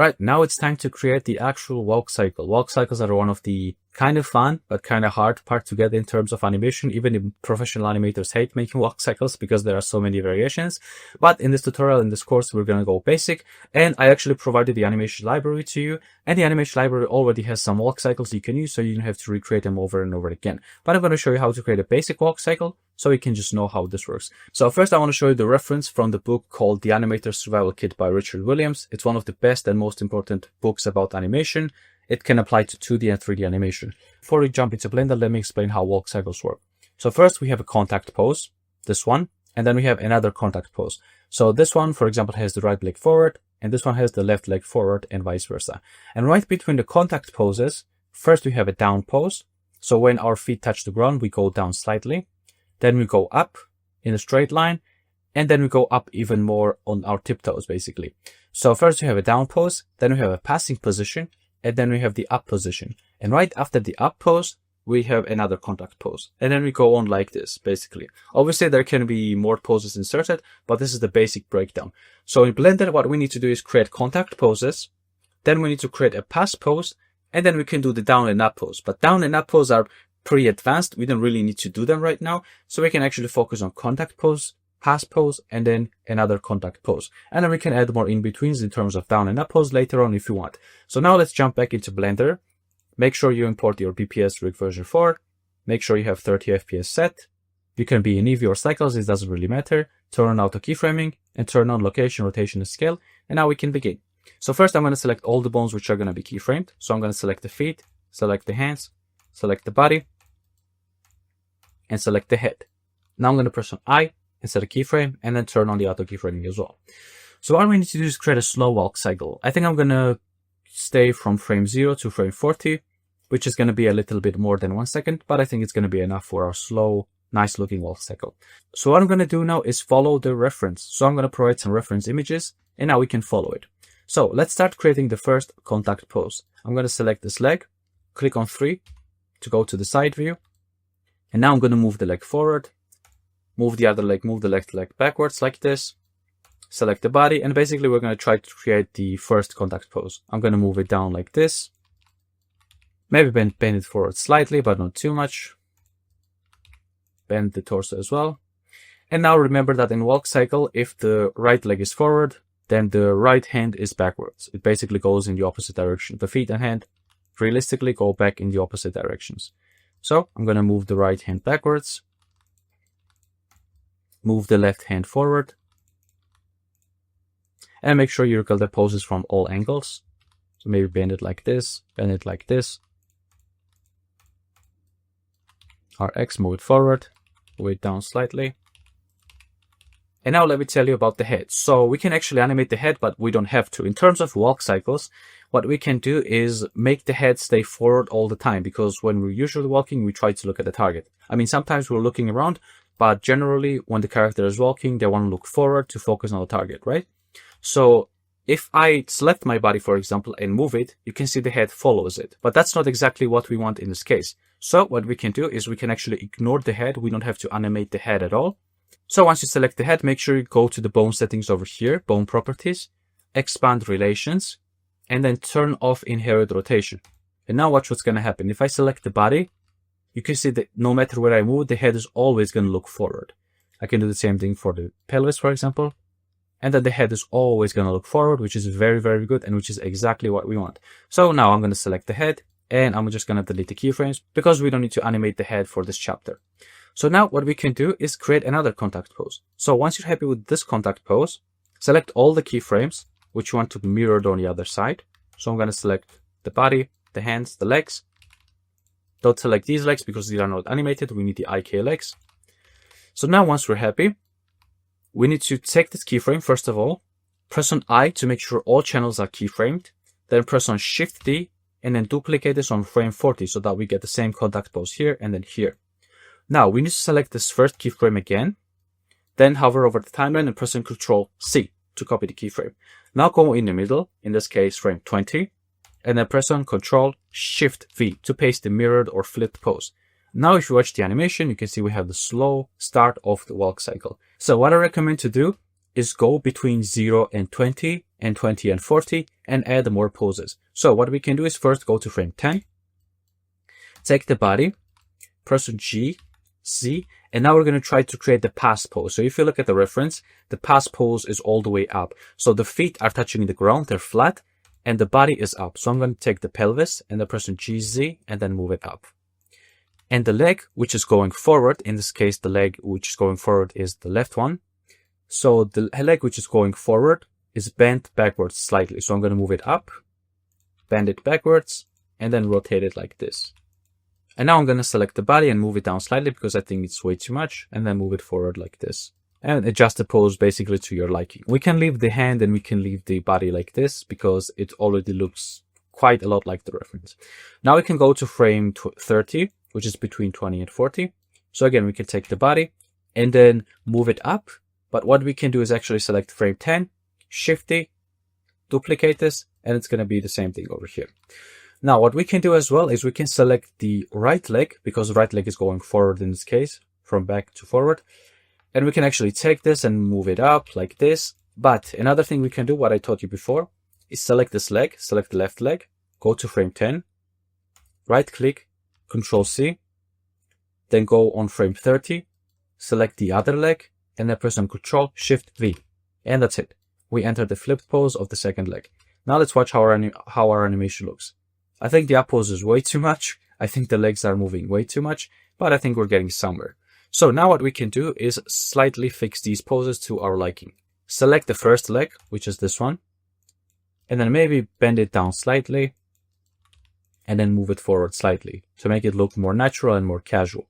Right, now it's time to create the actual walk cycle. Walk cycles are one of the kind of fun, but kind of hard part to get in terms of animation. Even the professional animators hate making walk cycles because there are so many variations. But in this tutorial, in this course, we're going to go basic. And I actually provided the animation library to you. And the animation library already has some walk cycles you can use, so you don't have to recreate them over and over again. But I'm going to show you how to create a basic walk cycle, so you can just know how this works. So first I want to show you the reference from the book called The Animator Survival Kit by Richard Williams. It's one of the best and most important books about animation. It can apply to 2D and 3D animation. Before we jump into Blender, let me explain how walk cycles work. So first we have a contact pose, this one, and then we have another contact pose. So this one, for example, has the right leg forward, and this one has the left leg forward, and vice versa. And right between the contact poses, first we have a down pose. So when our feet touch the ground, we go down slightly. Then we go up in a straight line, and then we go up even more on our tiptoes, basically. So first we have a down pose, then we have a passing position, and then we have the up position. And right after the up pose, we have another contact pose. And then we go on like this, basically. Obviously, there can be more poses inserted, but this is the basic breakdown. So in Blender, what we need to do is create contact poses. Then we need to create a pass pose, and then we can do the down and up pose. But down and up pose are pretty advanced. We don't really need to do them right now. So we can actually focus on contact pose, pass pose, and then another contact pose. And then we can add more in-betweens in terms of down and up pose later on if you want. So now let's jump back into Blender. Make sure you import your BPS Rig version 4. Make sure you have 30 FPS set. You can be in Eevee or Cycles, it doesn't really matter. Turn on auto keyframing and turn on location, rotation, and scale. And now we can begin. So first I'm going to select all the bones which are going to be keyframed. So I'm going to select the feet, select the hands, select the body, and select the head. Now I'm going to press on I and set a keyframe, and then turn on the auto keyframing as well. So what we need to do is create a slow walk cycle. I think I'm going to stay from frame 0 to frame 40, which is going to be a little bit more than 1 second, but I think it's going to be enough for our slow, nice looking walk cycle. So what I'm going to do now is follow the reference. So I'm going to provide some reference images, and now we can follow it. So let's start creating the first contact pose. I'm going to select this leg, click on 3 to go to the side view. And now I'm going to move the leg forward, move the other leg, move the left leg backwards like this, select the body, and basically we're going to try to create the first contact pose. I'm going to move it down like this, maybe bend it forward slightly, but not too much. Bend the torso as well. And now remember that in walk cycle, if the right leg is forward, then the right hand is backwards. It basically goes in the opposite direction. The feet and hand realistically go back in the opposite directions. So I'm going to move the right hand backwards, move the left hand forward, and make sure you record the poses from all angles. So maybe bend it like this, bend it like this. Our X, move it forward, move it down slightly. And now let me tell you about the head. So we can actually animate the head, but we don't have to. In terms of walk cycles, what we can do is make the head stay forward all the time, because when we're usually walking, we try to look at the target. I mean, sometimes we're looking around, but generally when the character is walking, they want to look forward to focus on the target, right? So if I select my body, for example, and move it, you can see the head follows it. But that's not exactly what we want in this case. So what we can do is we can actually ignore the head. We don't have to animate the head at all. So once you select the head, make sure you go to the bone settings over here, bone properties, expand relations, and then turn off inherit rotation. And now watch what's going to happen. If I select the body, you can see that no matter where I move, the head is always going to look forward. I can do the same thing for the pelvis, for example. And then the head is always going to look forward, which is very, very good, and which is exactly what we want. So now I'm going to select the head, and I'm just going to delete the keyframes because we don't need to animate the head for this chapter. So now what we can do is create another contact pose. So once you're happy with this contact pose, select all the keyframes which you want to be mirrored on the other side. So I'm going to select the body, the hands, the legs. Don't select these legs because these are not animated. We need the IK legs. So now once we're happy, we need to take this keyframe. First of all, press on I to make sure all channels are keyframed. Then press on Shift D and then duplicate this on frame 40 so that we get the same contact pose here and then here. Now we need to select this first keyframe again, then hover over the timeline and press on Ctrl C to copy the keyframe. Now go in the middle, in this case frame 20, and then press on Ctrl Shift V to paste the mirrored or flipped pose. Now if you watch the animation, you can see we have the slow start of the walk cycle. So what I recommend to do is go between 0 and 20 and 20 and 40 and add more poses. So what we can do is first go to frame 10, take the body, press G, Z, and now we're going to try to create the pass pose. So if you look at the reference, the pass pose is all the way up. So the feet are touching the ground, they're flat, and the body is up. So I'm going to take the pelvis and the press G, Z, and then move it up. And the leg, which is going forward, in this case, the leg which is going forward is the left one. So the leg which is going forward is bent backwards slightly. So I'm going to move it up, bend it backwards, and then rotate it like this. And now I'm going to select the body and move it down slightly because I think it's way too much, and then move it forward like this. And adjust the pose basically to your liking. We can leave the hand and we can leave the body like this because it already looks quite a lot like the reference. Now we can go to frame 30, which is between 20 and 40. So again, we can take the body and then move it up. But what we can do is actually select frame 10, Shift D, duplicate this, and it's going to be the same thing over here. Now, what we can do as well is we can select the right leg, because the right leg is going forward in this case, from back to forward. And we can actually take this and move it up like this. But another thing we can do, what I taught you before, is select this leg, select the left leg, go to frame 10, right click, Control C, then go on frame 30, select the other leg, and then press on Control Shift V. And that's it. We enter the flipped pose of the second leg. Now let's watch how our animation looks. I think the up pose is way too much. I think the legs are moving way too much, but I think we're getting somewhere. So now what we can do is slightly fix these poses to our liking. Select the first leg, which is this one, and then maybe bend it down slightly, and then move it forward slightly to make it look more natural and more casual.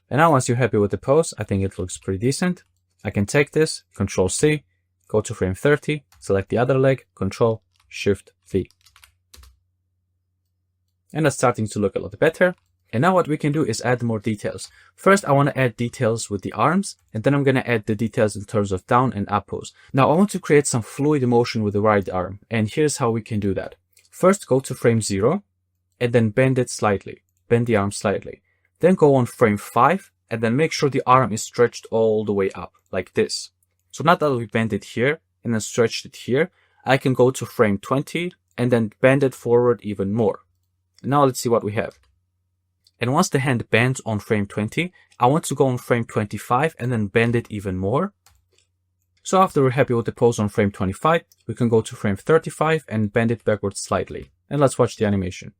And now once you're happy with the pose, I think it looks pretty decent. I can take this, Control C, go to frame 30, select the other leg, Control Shift V. And that's starting to look a lot better. And now what we can do is add more details. First, I want to add details with the arms, and then I'm going to add the details in terms of down and up pose. Now I want to create some fluid motion with the right arm, and here's how we can do that. First, go to frame 0, and then bend it slightly. Bend the arm slightly. Then go on frame 5, and then make sure the arm is stretched all the way up, like this. So now that we bend it here, and then stretched it here, I can go to frame 20, and then bend it forward even more. Now let's see what we have. And once the hand bends on frame 20, I want to go on frame 25 and then bend it even more. So after we're happy with the pose on frame 25, we can go to frame 35 and bend it backwards slightly. And let's watch the animation.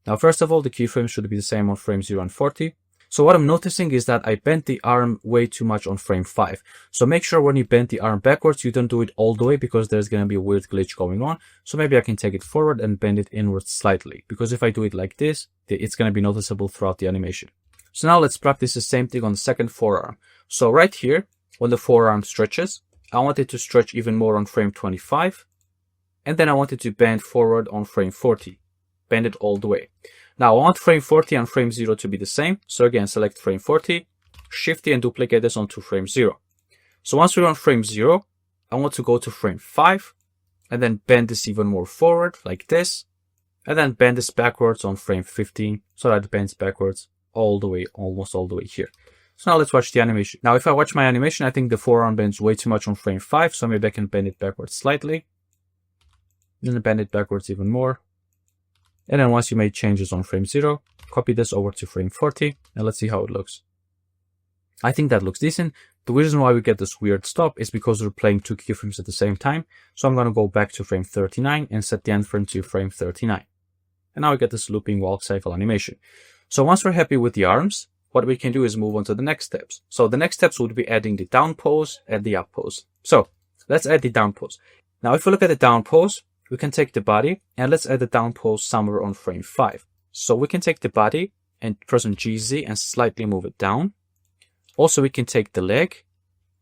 Now, first of all, the keyframes should be the same on frame 0 and 40. So what I'm noticing is that I bent the arm way too much on frame 5. So make sure when you bend the arm backwards, you don't do it all the way because there's going to be a weird glitch going on. So maybe I can take it forward and bend it inwards slightly, because if I do it like this, it's going to be noticeable throughout the animation. So now let's practice the same thing on the second forearm. So right here, when the forearm stretches, I want it to stretch even more on frame 25. And then I want it to bend forward on frame 40. Bend it all the way. Now I want frame 40 and frame 0 to be the same. So again, select frame 40, Shift D and duplicate this onto frame 0. So once we're on frame 0, I want to go to frame 5 and then bend this even more forward like this. And then bend this backwards on frame 15 so that it bends backwards all the way, almost all the way here. So now let's watch the animation. Now if I watch my animation, I think the forearm bends way too much on frame 5. So maybe I can bend it backwards slightly. Then bend it backwards even more. And then once you made changes on frame 0, copy this over to frame 40 and let's see how it looks. I think that looks decent. The reason why we get this weird stop is because we're playing two keyframes at the same time. So I'm going to go back to frame 39 and set the end frame to frame 39. And now we get this looping walk cycle animation. So once we're happy with the arms, what we can do is move on to the next steps. So the next steps would be adding the down pose and the up pose. So let's add the down pose. Now if we look at the down pose, we can take the body and let's add the down pose somewhere on frame 5. So we can take the body and press on GZ and slightly move it down. Also, we can take the leg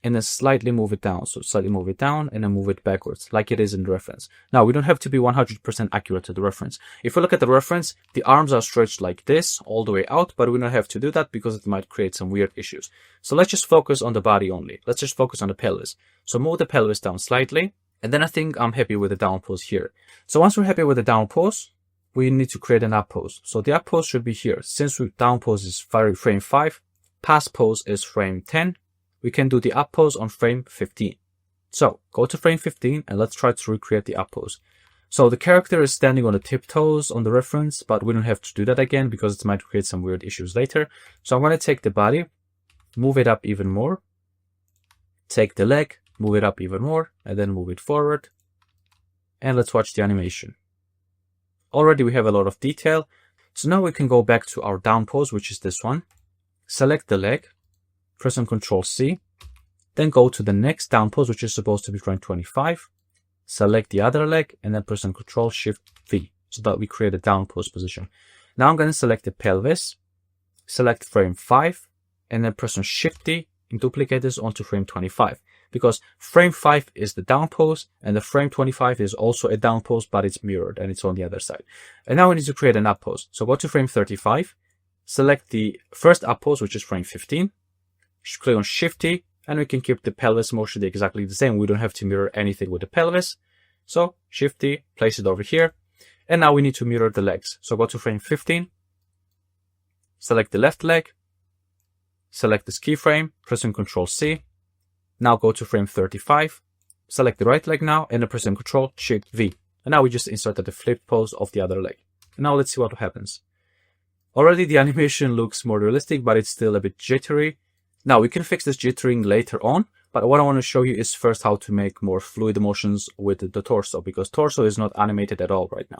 and then slightly move it down. So slightly move it down and then move it backwards like it is in the reference. Now, we don't have to be 100% accurate to the reference. If we look at the reference, the arms are stretched like this all the way out, but we don't have to do that because it might create some weird issues. So let's just focus on the body only. Let's just focus on the pelvis. So move the pelvis down slightly. And then I think I'm happy with the down pose here. So once we're happy with the down pose, we need to create an up pose. So the up pose should be here. Since down pose is frame 5, pass pose is frame 10, we can do the up pose on frame 15. So go to frame 15 and let's try to recreate the up pose. So the character is standing on the tiptoes on the reference, but we don't have to do that again because it might create some weird issues later. So I'm going to take the body, move it up even more, take the leg, move it up even more, and then move it forward. And let's watch the animation. Already we have a lot of detail. So now we can go back to our down pose, which is this one. Select the leg, press on Ctrl C, then go to the next down pose, which is supposed to be frame 25. Select the other leg and then press on Ctrl Shift V so that we create a down pose position. Now I'm going to select the pelvis, select frame 5, and then press on Shift D and duplicate this onto frame 25. Because frame 5 is the down pose and the frame 25 is also a down pose, but it's mirrored and it's on the other side. And now we need to create an up pose. So go to frame 35, select the first up pose, which is frame 15, click on Shift T, and we can keep the pelvis motion exactly the same. We don't have to mirror anything with the pelvis. So Shift T, place it over here. And now we need to mirror the legs. So go to frame 15, select the left leg, select this keyframe, press on Ctrl C. Now go to frame 35, select the right leg now, and then press on Ctrl Shift V. And now we just inserted the flip pose of the other leg. And now let's see what happens. Already the animation looks more realistic, but it's still a bit jittery. Now we can fix this jittering later on, but what I want to show you is first how to make more fluid motions with the torso, because torso is not animated at all right now.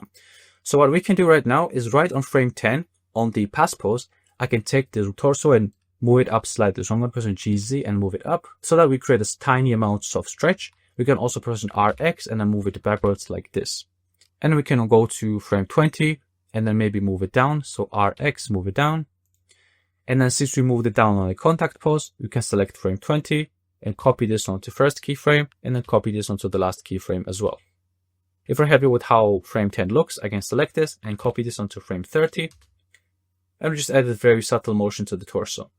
So what we can do right now is right on frame 10 on the pass pose, I can take the torso and move it up slightly. So I'm going to press on GZ and move it up so that we create a tiny amount of stretch. We can also press on RX and then move it backwards like this. And we can go to frame 20 and then maybe move it down. So RX, move it down. And then since we moved it down on a contact pose, we can select frame 20 and copy this onto first keyframe and then copy this onto the last keyframe as well. If we're happy with how frame 10 looks, I can select this and copy this onto frame 30. And we just added very subtle motion to the torso.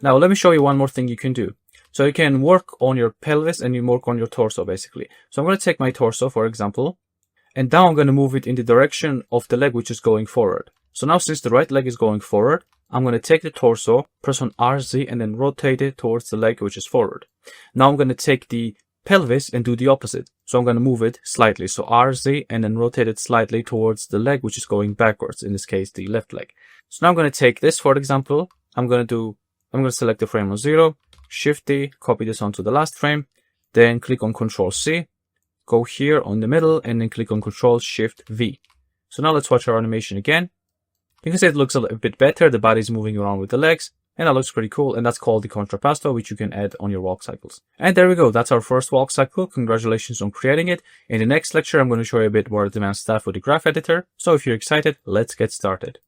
Now let me show you one more thing you can do. So you can work on your pelvis and you work on your torso basically. So I'm going to take my torso, for example, and now I'm going to move it in the direction of the leg which is going forward. So now since the right leg is going forward, I'm going to take the torso, press on RZ, and then rotate it towards the leg which is forward. Now I'm going to take the pelvis and do the opposite. So I'm going to move it slightly. So RZ and then rotate it slightly towards the leg which is going backwards, in this case the left leg. So now I'm going to take this, for example. I'm going to select the frame on 0, Shift D, copy this onto the last frame, then click on Ctrl C, go here on the middle, and then click on Ctrl Shift V. So now let's watch our animation again. You can see it looks a little bit better. The body's moving around with the legs, and that looks pretty cool. And that's called the contrappasto, which you can add on your walk cycles. And there we go. That's our first walk cycle. Congratulations on creating it. In the next lecture, I'm going to show you a bit more advanced stuff with the graph editor. So if you're excited, let's get started.